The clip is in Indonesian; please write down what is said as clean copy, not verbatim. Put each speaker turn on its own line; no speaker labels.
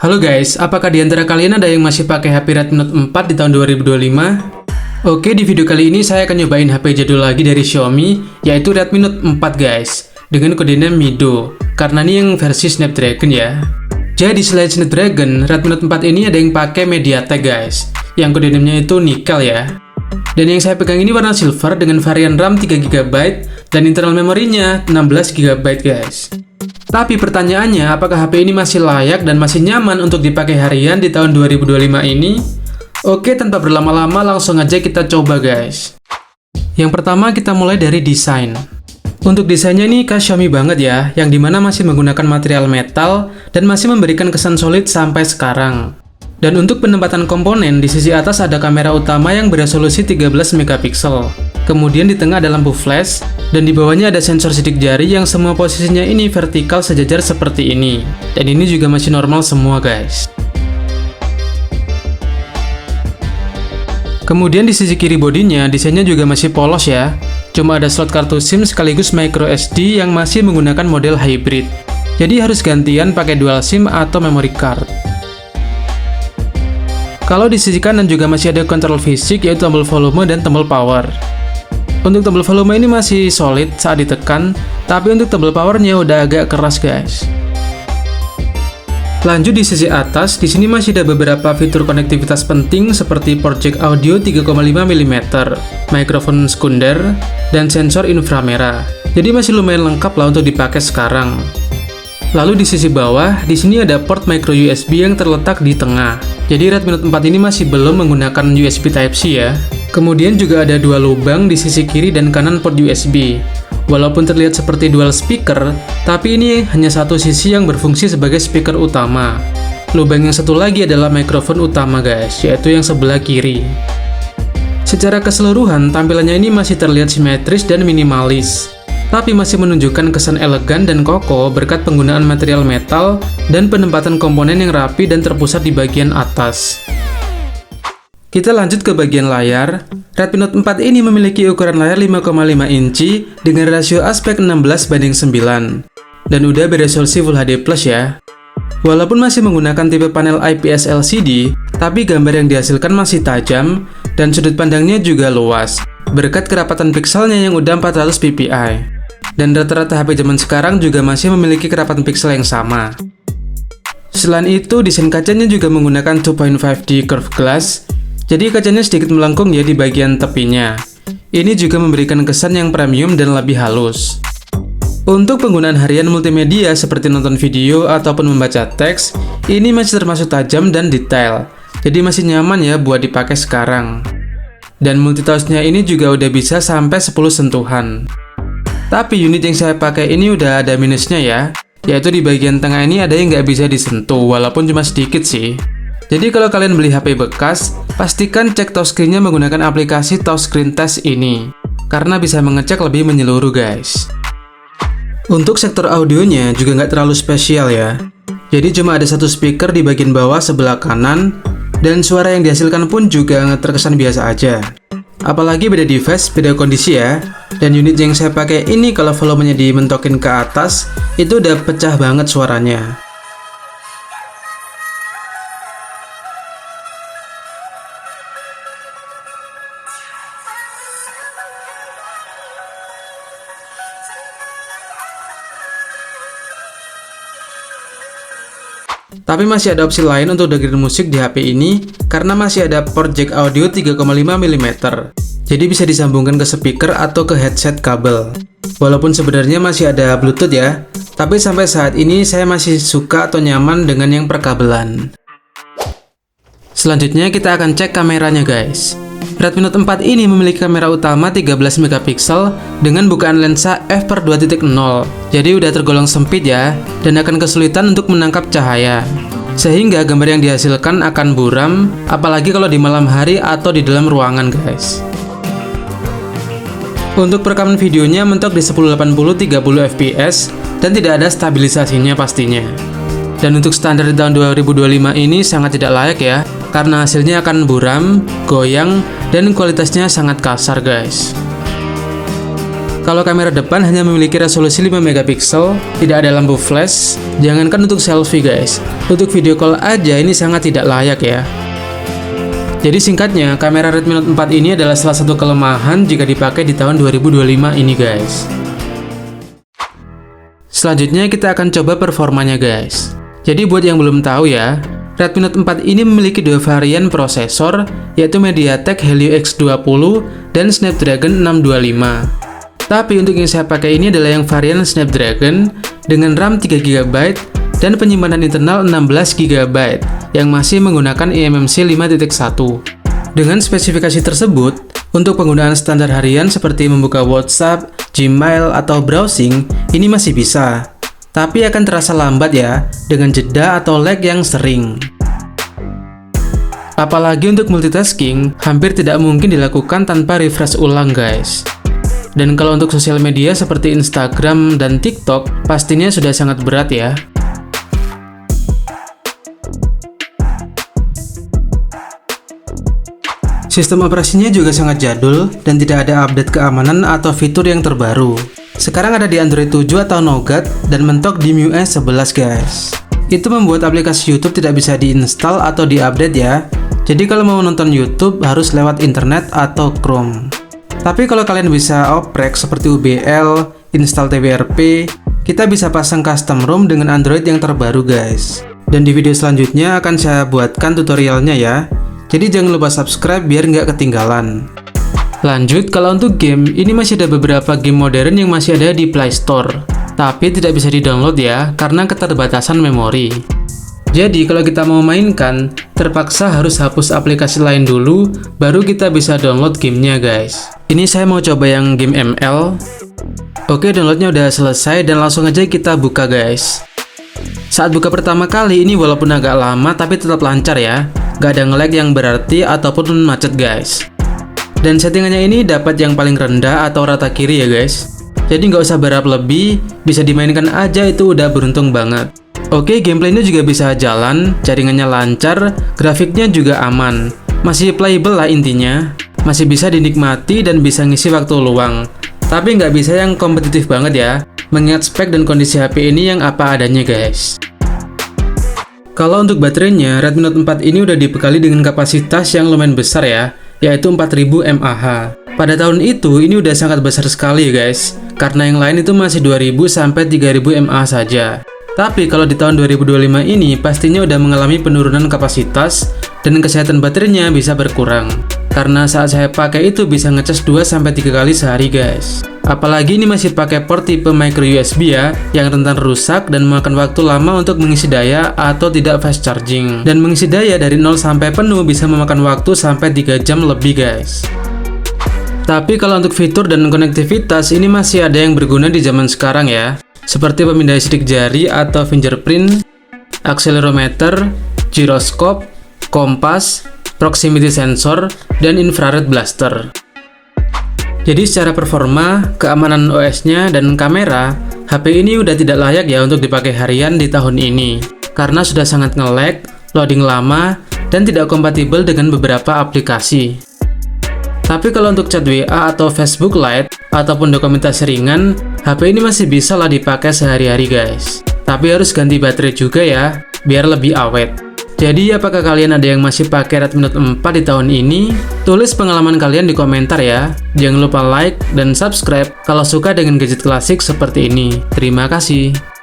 Halo guys, apakah di antara kalian ada yang masih pakai HP Redmi Note 4 di tahun 2025? Oke, di video kali ini saya akan nyobain HP jadul lagi dari Xiaomi, yaitu Redmi Note 4 guys, dengan kodenya Mido, karena ini yang versi Snapdragon ya. Jadi selain Snapdragon, Redmi Note 4 ini ada yang pakai MediaTek guys, yang kodenya itu nikel ya. Dan yang saya pegang ini warna silver dengan varian RAM 3GB dan internal memorinya 16GB guys. Tapi pertanyaannya, apakah HP ini masih layak dan masih nyaman untuk dipakai harian di tahun 2025 ini? Oke, tanpa berlama-lama langsung aja kita coba guys. Yang pertama kita mulai dari desain. Untuk desainnya ini khas Xiaomi banget ya, yang dimana masih menggunakan material metal dan masih memberikan kesan solid sampai sekarang. Dan untuk penempatan komponen, di sisi atas ada kamera utama yang beresolusi 13MP. Kemudian di tengah ada lampu flash, dan di bawahnya ada sensor sidik jari yang semua posisinya ini vertikal sejajar seperti ini. Dan ini juga masih normal semua guys. Kemudian di sisi kiri bodinya, desainnya juga masih polos ya. Cuma ada slot kartu SIM sekaligus micro SD yang masih menggunakan model hybrid. Jadi harus gantian pakai dual SIM atau memory card. Kalau di sisi kanan juga masih ada kontrol fisik yaitu tombol volume dan tombol power. Untuk tombol volume ini masih solid saat ditekan, tapi untuk tombol powernya udah agak keras guys. Lanjut di sisi atas, di sini masih ada beberapa fitur konektivitas penting seperti port jack audio 3,5 mm, mikrofon sekunder, dan sensor inframerah. Jadi masih lumayan lengkap lah untuk dipakai sekarang. Lalu di sisi bawah, di sini ada port micro USB yang terletak di tengah. Jadi Redmi Note 4 ini masih belum menggunakan USB Type-C ya. Kemudian juga ada dua lubang di sisi kiri dan kanan port USB. Walaupun terlihat seperti dual speaker, tapi ini hanya satu sisi yang berfungsi sebagai speaker utama. Lubang yang satu lagi adalah mikrofon utama guys, yaitu yang sebelah kiri. Secara keseluruhan, tampilannya ini masih terlihat simetris dan minimalis, tapi masih menunjukkan kesan elegan dan kokoh berkat penggunaan material metal dan penempatan komponen yang rapi dan terpusat di bagian atas. Kita lanjut ke bagian layar. Redmi Note 4 ini memiliki ukuran layar 5,5 inci dengan rasio aspek 16:9 dan udah beresolusi Full HD Plus ya. Walaupun masih menggunakan tipe panel IPS LCD, tapi gambar yang dihasilkan masih tajam dan sudut pandangnya juga luas berkat kerapatan pikselnya yang udah 400 ppi. Dan rata-rata HP zaman sekarang juga masih memiliki kerapatan piksel yang sama. Selain itu, desain kacanya juga menggunakan 2.5D curved glass, jadi kacanya sedikit melengkung ya di bagian tepinya. Ini juga memberikan kesan yang premium dan lebih halus. Untuk penggunaan harian multimedia seperti nonton video ataupun membaca teks, ini masih termasuk tajam dan detail, jadi masih nyaman ya buat dipakai sekarang. Dan multitasknya ini juga udah bisa sampai 10 sentuhan. Tapi unit yang saya pakai ini udah ada minusnya ya, yaitu di bagian tengah ini ada yang nggak bisa disentuh, walaupun cuma sedikit sih. Jadi kalau kalian beli HP bekas, pastikan cek touchscreen-nya menggunakan aplikasi Touchscreen Test ini, karena bisa mengecek lebih menyeluruh guys. Untuk sektor audionya juga nggak terlalu spesial ya. Jadi cuma ada satu speaker di bagian bawah sebelah kanan, dan suara yang dihasilkan pun juga terkesan biasa aja. Apalagi beda device, beda kondisi ya. Dan unit yang saya pakai ini kalau volumenya dimentokin ke atas, itu udah pecah banget suaranya. Tapi masih ada opsi lain untuk dengerin musik di HP ini, karena masih ada port jack audio 3,5 mm. Jadi bisa disambungkan ke speaker atau ke headset kabel. Walaupun sebenarnya masih ada Bluetooth ya, tapi sampai saat ini saya masih suka atau nyaman dengan yang perkabelan. Selanjutnya kita akan cek kameranya guys. Redmi Note 4 ini memiliki kamera utama 13MP dengan bukaan lensa f/2.0. Jadi udah tergolong sempit ya, dan akan kesulitan untuk menangkap cahaya. Sehingga gambar yang dihasilkan akan buram, apalagi kalau di malam hari atau di dalam ruangan guys. Untuk perekaman videonya mentok di 1080-30fps dan tidak ada stabilisasinya pastinya. Dan untuk standar di tahun 2025 ini sangat tidak layak ya, karena hasilnya akan buram, goyang, dan kualitasnya sangat kasar guys. Kalau kamera depan hanya memiliki resolusi 5 megapiksel, tidak ada lampu flash, jangankan untuk selfie guys, untuk video call aja ini sangat tidak layak ya. Jadi singkatnya, kamera Redmi Note 4 ini adalah salah satu kelemahan jika dipakai di tahun 2025 ini guys. Selanjutnya kita akan coba performanya guys. Jadi buat yang belum tahu ya, Redmi Note 4 ini memiliki dua varian prosesor, yaitu MediaTek Helio X20 dan Snapdragon 625. Tapi untuk yang saya pakai ini adalah yang varian Snapdragon dengan RAM 3GB dan penyimpanan internal 16GB yang masih menggunakan eMMC 5.1. Dengan spesifikasi tersebut, untuk penggunaan standar harian seperti membuka WhatsApp, Gmail, atau browsing, ini masih bisa. Tapi akan terasa lambat ya, dengan jeda atau lag yang sering. Apalagi untuk multitasking, hampir tidak mungkin dilakukan tanpa refresh ulang guys. Dan kalau untuk sosial media seperti Instagram dan TikTok, pastinya sudah sangat berat ya. Sistem operasinya juga sangat jadul dan tidak ada update keamanan atau fitur yang terbaru. Sekarang ada di Android 7 atau Nougat dan mentok di MIUI 11 guys. Itu membuat aplikasi YouTube tidak bisa diinstal atau diupdate ya. Jadi kalau mau nonton YouTube harus lewat internet atau Chrome. Tapi kalau kalian bisa oprek seperti UBL, install TWRP, kita bisa pasang custom ROM dengan Android yang terbaru guys. Dan di video selanjutnya akan saya buatkan tutorialnya ya. Jadi jangan lupa subscribe biar nggak ketinggalan. Lanjut, kalau untuk game, ini masih ada beberapa game modern yang masih ada di Play Store. Tapi tidak bisa di-download ya, karena keterbatasan memori. Jadi kalau kita mau mainkan, terpaksa harus hapus aplikasi lain dulu, baru kita bisa download gamenya guys. Ini saya mau coba yang game ML. Oke, downloadnya udah selesai dan langsung aja kita buka guys. Saat buka pertama kali ini walaupun agak lama tapi tetap lancar ya. Gak ada nge-lag yang berarti ataupun macet guys. Dan settingannya ini dapat yang paling rendah atau rata kiri ya guys. Jadi nggak usah berharap lebih, bisa dimainkan aja itu udah beruntung banget. Oke, gameplaynya juga bisa jalan, jaringannya lancar, grafiknya juga aman. Masih playable lah intinya. Masih bisa dinikmati dan bisa ngisi waktu luang. Tapi nggak bisa yang kompetitif banget ya, mengingat spek dan kondisi HP ini yang apa adanya guys. Kalau untuk baterainya, Redmi Note 4 ini udah dibekali dengan kapasitas yang lumayan besar ya, yaitu 4000 mAh. Pada tahun itu, ini udah sangat besar sekali ya guys, karena yang lain itu masih 2000 sampai 3000 mAh saja. Tapi kalau di tahun 2025 ini, pastinya udah mengalami penurunan kapasitas, dan kesehatan baterainya bisa berkurang. Karena saat saya pakai itu bisa ngecas 2-3 kali sehari guys. Apalagi ini masih pakai port tipe micro USB ya, yang rentan rusak dan memakan waktu lama untuk mengisi daya atau tidak fast charging. Dan mengisi daya dari 0 sampai penuh bisa memakan waktu sampai 3 jam lebih guys. Tapi kalau untuk fitur dan konektivitas ini masih ada yang berguna di zaman sekarang ya. Seperti pemindai sidik jari atau fingerprint, accelerometer, gyroscope, kompas, proximity sensor, dan infrared blaster. Jadi secara performa, keamanan OS-nya, dan kamera, HP ini udah tidak layak ya untuk dipakai harian di tahun ini. Karena sudah sangat nge-lag, loading lama, dan tidak kompatibel dengan beberapa aplikasi. Tapi kalau untuk chat WA atau Facebook Lite, ataupun dokumentasi ringan, HP ini masih bisa lah dipakai sehari-hari guys. Tapi harus ganti baterai juga ya, biar lebih awet. Jadi apakah kalian ada yang masih pakai Redmi Note 4 di tahun ini? Tulis pengalaman kalian di komentar ya. Jangan lupa like dan subscribe kalau suka dengan gadget klasik seperti ini. Terima kasih.